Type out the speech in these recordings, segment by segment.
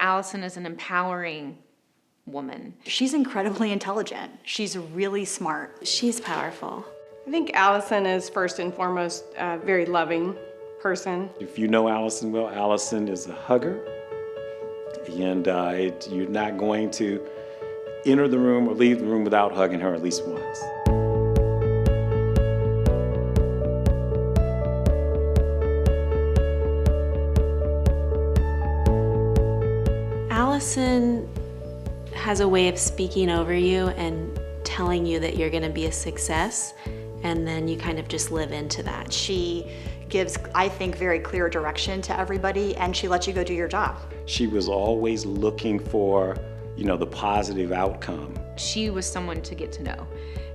Allison is an empowering woman. She's incredibly intelligent. She's really smart. She's powerful. I think Allison is first and foremost a very loving person. If you know Allison well, Allison is a hugger, and you're not going to enter the room or leave the room without hugging her at least once. Allison has a way of speaking over you and telling you that you're going to be a success, and then you kind of just live into that. She gives, I think, very clear direction to everybody, and she lets you go do your job. She was always looking for, the positive outcome. She was someone to get to know.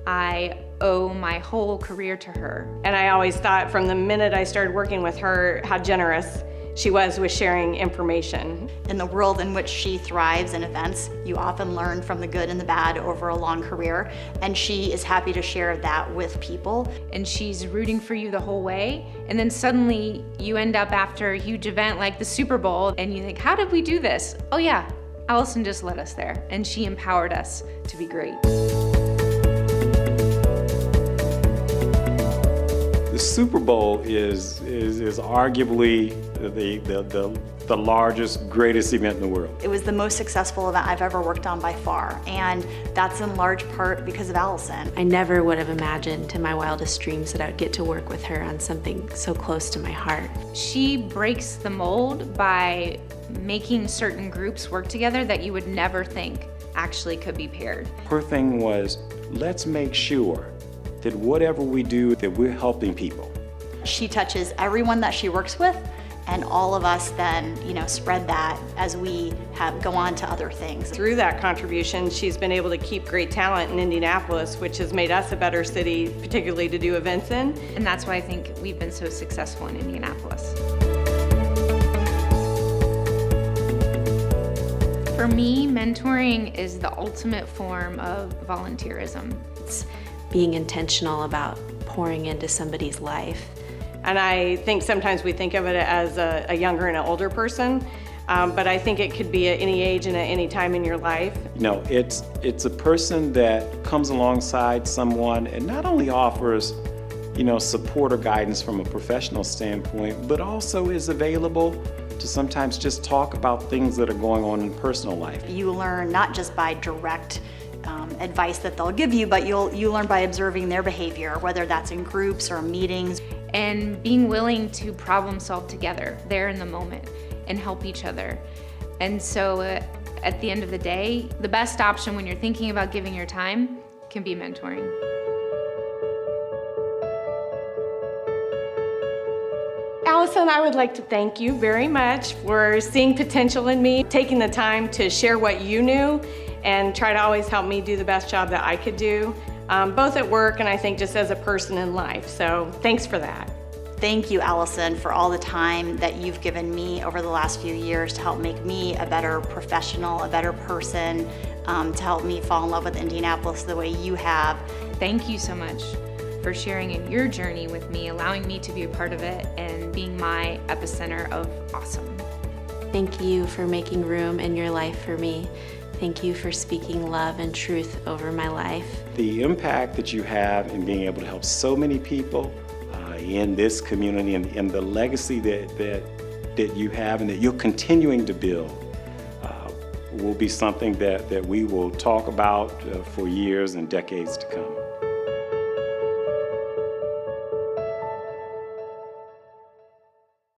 I owe my whole career to her. And I always thought from the minute I started working with her how generous she was with sharing information. In the world in which she thrives in events, you often learn from the good and the bad over a long career, and she is happy to share that with people. And she's rooting for you the whole way, and then suddenly you end up after a huge event like the Super Bowl, and you think, how did we do this? Oh yeah, Allison just led us there, and she empowered us to be great. The Super Bowl is arguably the largest, greatest event in the world. It was the most successful event I've ever worked on by far, and that's in large part because of Allison. I never would have imagined in my wildest dreams that I would get to work with her on something so close to my heart. She breaks the mold by making certain groups work together that you would never think actually could be paired. Her thing was, let's make sure that whatever we do, that we're helping people. She touches everyone that she works with, and all of us then, spread that as we go on to other things. Through that contribution, she's been able to keep great talent in Indianapolis, which has made us a better city, particularly to do events in. And that's why I think we've been so successful in Indianapolis. For me, mentoring is the ultimate form of volunteerism. It's being intentional about pouring into somebody's life. And I think sometimes we think of it as a younger and an older person, but I think it could be at any age and at any time in your life. It's a person that comes alongside someone and not only offers, support or guidance from a professional standpoint, but also is available to sometimes just talk about things that are going on in personal life. You learn not just by direct advice that they'll give you, but you learn by observing their behavior, whether that's in groups or meetings. And being willing to problem solve together there in the moment and help each other. And so at the end of the day, the best option when you're thinking about giving your time can be mentoring. Allison, I would like to thank you very much for seeing potential in me, taking the time to share what you knew and try to always help me do the best job that I could do, both at work and I think just as a person in life. So thanks for that. Thank you, Allison, for all the time that you've given me over the last few years to help make me a better professional, a better person, to help me fall in love with Indianapolis the way you have. Thank you so much for sharing in your journey with me, allowing me to be a part of it and being my epicenter of awesome. Thank you for making room in your life for me. Thank you for speaking love and truth over my life. The impact that you have in being able to help so many people in this community and the legacy that you have and that you're continuing to build will be something that we will talk about for years and decades to come.